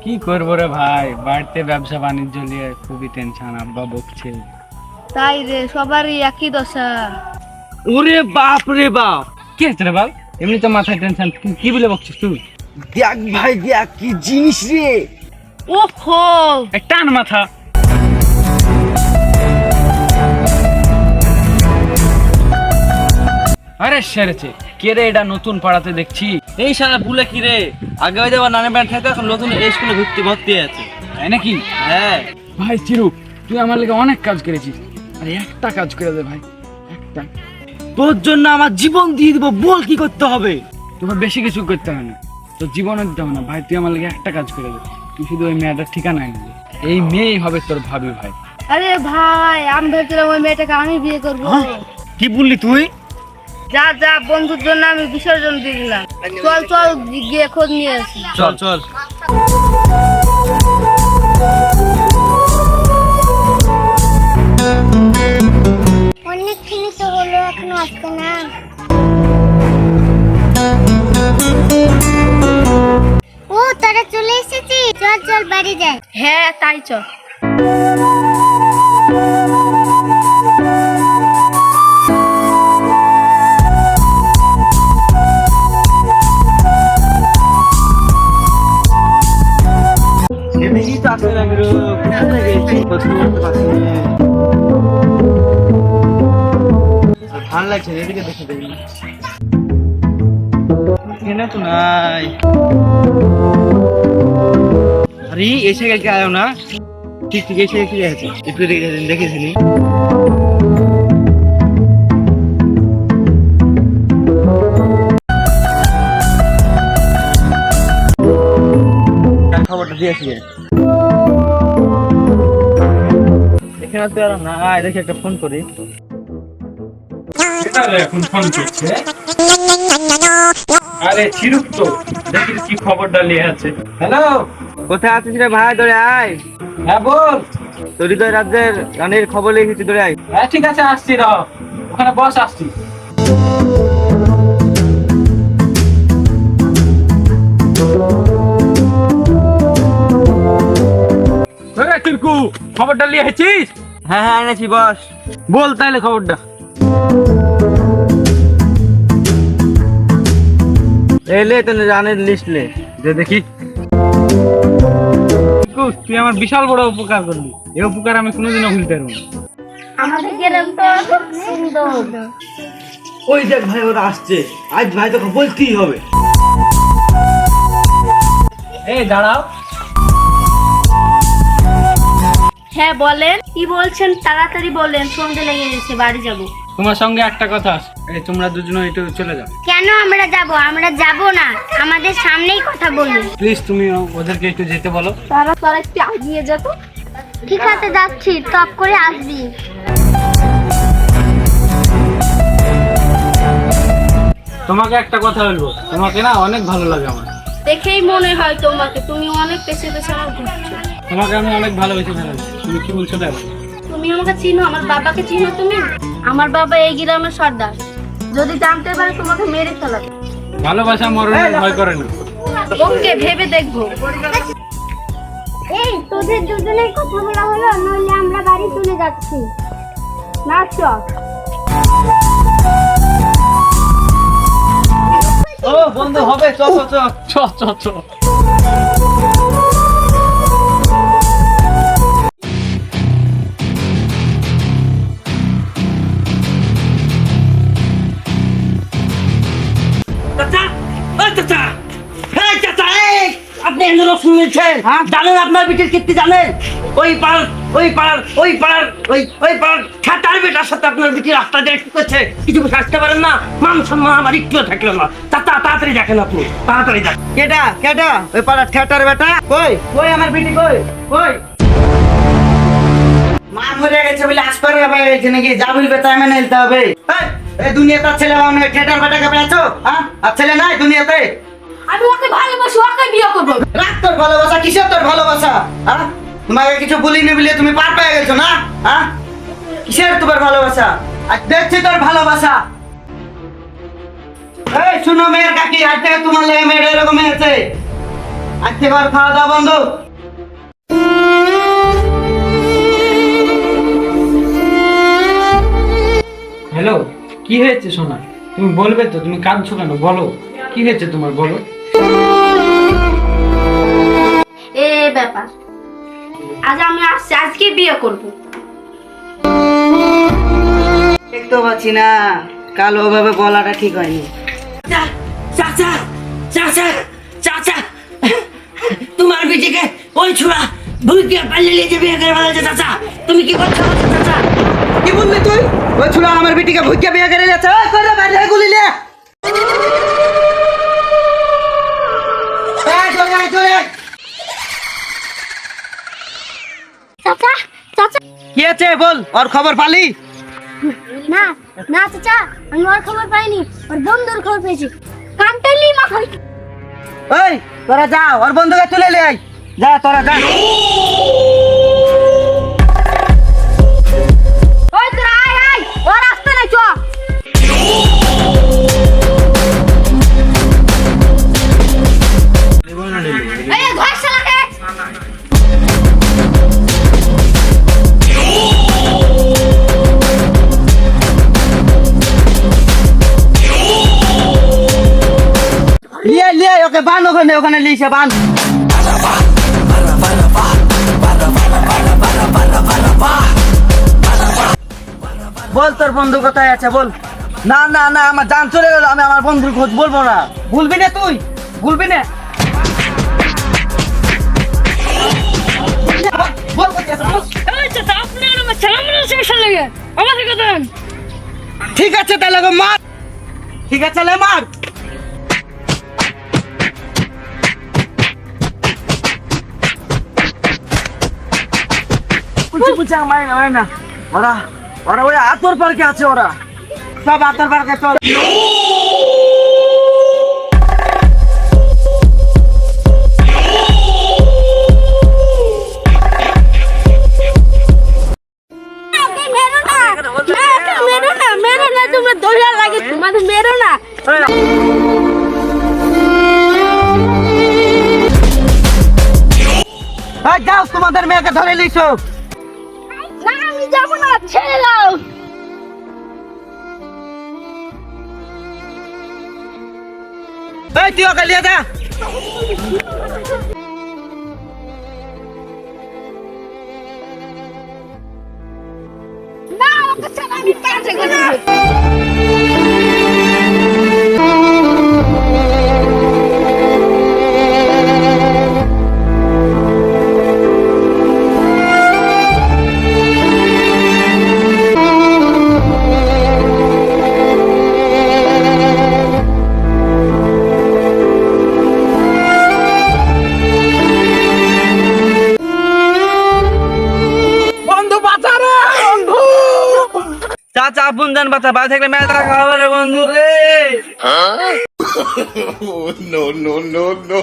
কি করবো রে ভাই, বাড়িতে ব্যবসা বাণিজ্য নিয়ে খুবই টেনশন, আব্বা বকছে। তাই রে, সবারই একই দশা। ওরে বাপ রে বাপ, কি হচ্ছে রে বাল? এমনি তো মাথায় টেনশন, কি বলে বকছিস তুই? দেখ ভাই দেখ কি জিনিস রে। ওহো, টান মাথা। আরে সেরেছে কে রে? এটা নতুন পাড়াতে দেখছি। এই শালা ভুলে কি রে, আগে হয়তো আবার নানা ব্যান্ড থাকে, এখন নতুন এই স্কুলে ভর্তি আছে। তাই নাকি? হ্যাঁ ভাই চিরু, তুই আমার লেগে অনেক কাজ করেছিস, আরে একটা কাজ করে দে ভাই, একটা। তোর জন্য আমার জীবন দিয়ে দিব, বল কি করতে হবে? তোকে বেশি কিছু করতে হবে না, তোর জীবনও দিতে হবে না ভাই, তুই আমার লেগে একটা কাজ করে দে। তুই শুধু ওই মেয়েটার ঠিকানা এনে দে, এই মেয়েই হবে তোর ভাবি ভাই। আরে ভাই, আমি ভেবেছিলাম ওই মেয়েটাকে আমি বিয়ে করবো। কি বললি তুই? যা যা, বন্ধুর জন্য আমি বিসর্জন দিয়ে দিলাম। চল চল, গিয়ে খোঁজ নিয়ে আসি। চল চল। অনেকখানি তো হলো, এখনো আসছে না। ও তারা চলে এসেছি, চল চল বাড়ি যাই। হ্যাঁ তাই চল। এমনি তো আসলে লাগে রে, কোথায় গেছি প্রথম পাচ্ছি না। ভালো লাগছে, এদিকে দেখে দেখি। এখানে তো নাই। আরে এসে গেছে, আয়ো না। ঠিক ঠিক এসে গেছে, একটু দেখেছিলি। খবরটা দিয়েছি এখানে তো আর না, দেখে একটা ফোন করি। এখন ফোন করছে। আরে চিরুক তো, দেখি কি খবরটা নিয়ে আছে। হ্যালো, কোথায় আছিস রে ভাই? ধরে আয়। হ্যাঁ বল। তোর হৃদয় রাজ্যের রানীর খবর লিখেছি, ধরে আয়। হ্যাঁ ঠিক আছে, আসছি র, ওখানে বস, আসছি। চিরকু, খবরটা নিয়ে এসেছিস? হ্যাঁ হ্যাঁ এনেছি, বস। বল তাহলে খবরটা। এলে তো রানের লিস্ট লে, যে দেখি। তুই আমার বিশাল বড় উপকার করলি, এই উপকার আমি কোনোদিনও ভুলতে পারবো না। আমাদের গ্রামটা খুব সুন্দর। ওই দেখ ভাই, ওরা আসছে। আজ ভাই তোকে বলতেই হবে। এই দাঁড়াও। হ্যাঁ বলেন, কি বলছেন? তাড়াতাড়ি বলেন, সন্ধ্যে লেগে গেছে, বাড়ি যাব। তোমার সঙ্গে একটা কথা আছে, এই তোমরা দুজনে একটু চলে যাও কেন আমরা যাব? আমরা যাব না, আমাদের সামনেই কথা বলুন। প্লিজ। তুমি ওদেরকে একটু যেতে বলো। তারা একটু এগিয়ে যেত। ঠিক আছে যাচ্ছি, টপ করে আসবি। তোমাকে একটা কথা বলবো, তোমাকে না অনেক ভালো লাগে আমার। দেখেই মনে হয় তোমাকে, তুমি অনেক পেছে পেছে আমার ঘুরছো। তোমাকে আমি অনেক ভালোবেসে ফেলেছি। তুমি কি বলছো দেখো। তুমি আমাকে চিনো, আমার বাবাকে চিনো তুমি? আমার বাবা এই গ্রামের সর্দার, যদি জানতে পারে তোমাকে মেরে ফেলাবে। ভালোবাসা মরণের ভয় করে না। ওকে, ভেবে দেখবো। এই তোদের দুজনের কথা বলা হলো, নইলে আমরা বাড়ি চলে যাচ্ছি। না চল। ও বন্ধু হবে, চ চ চ। চ চ চ। চাচা, ও চাচা, হ্যাঁ চাচা, এই আপনি এগুলো শুনেছেন? জানেন আপনার বিটির কীর্তি জানেন? ওই পাড়ার ছাতার বেটার সাথে আপনার বিটি রাস্তা দিয়ে কি করছে, কিছু বুঝতে পারেন না? মান সম্মান আমার একটুও থাকলো না। চাচা তাড়াতাড়ি দেখেন, আপনি তাড়াতাড়ি দেখেন। কেটা ওই পাড়ার ঠেটার বেটা? কই আমার বিটি, কই মা মরে গেছে বলে আসপারে হয়ে গেছে নাকি? যা বলবে তাই মেনে নিতে হবে। এই দুনিয়াতে ছেলে মানে ঠেটার বেটাকে পেয়েছো? হ্যাঁ, আর ছেলে নাই দুনিয়াতে? আমি ওকে ভালোবাসি, ওকে বিয়ে করবো। রাখ তোর ভালোবাসা, কিসের তোর ভালোবাসা? হ্যাঁ, তোমাকে কিছু বলিনি বলে তুমি পার পেয়ে গেছো না? হ্যাঁ, কিসের তোমার ভালোবাসা? আর দেখছি তোর ভালোবাসা। এই শুনো মেয়ের কাকি, আজ থেকে তোমার লেগে মেয়ের এরকম হয়েছে। আজ থেকে আর খাওয়া দাওয়া বন্ধ। হ্যালো, কি হয়েছে সোনা? তুমি বলবে তো, তুমি কাঁদছো কেন? বলো কি হয়েছে তোমার, বলো। এ ব্যাপার, আজ আমি আসছি, আজকে বিয়ে করব। দেখতে পাচ্ছি না, কাল ওভাবে বলাটা ঠিক হয়নি। চাচা চাচা চাচা, তোমার বেটিকে ওই ছোড়া ভুইকে পাল্লে নিয়ে যে বিয়ে করে ফেলেছে। চাচা তুমি কি করছো চাচা? কি বললি তুই? ওই ছোড়া আমার বেটিকে ভুইকে বিয়ে করে নিয়েছে। ওই করে বাইরে গুলি নে। এই চলে আয়, চলে আয়। চাচা চাচা, কি আছে বল, ওর খবর পালি? না না চাচা, আমি ওর খবর পাইনি, ওর বন্ধুর খবর পেয়েছি। কান্টালি মাথায়। ওই তোরা যা, ওর বন্ধুকে তুলে লে আয়। যা তোরা যা। ওই তোরা আয় আয়, ওর আসতে নাই, চ। এই ঘর শালাকে। লিয়ে লিয়ে ওকে বান, ওখানে ওখানে লিখে বান। বল তোর বন্ধু কোথায় আছে বল। না না না, আমার জান চলে গেল, আমি আমার বন্ধুর খোঁজ বলবো না। ভুলবি না তুই, ভুলবি না। বল কোথায় আছে, বল। ঠিক আছে তাহলে ওকে মার। ঠিক আছে তাহলে মার। না ওরা ওরা ওই আতর পার্কে আছে, ওরা সব আতর পার্কে চল। মেরো না, তোমরা দৌড়া লাগে, তোমাদের মেরো না। এই যাও, তোমাদের মেয়েকে ধরে লিখো। না আমি যাবো না, ছেড়ে দাও। এই তুই ওকে নিয়ে যা। না ওকে ছাড়া আমি কাজে করব। চাচা আপন জান বাচ্চা বাড়ি থাকলে মেয়ে তারা খাবার বন্ধু রে। no, no, no, no.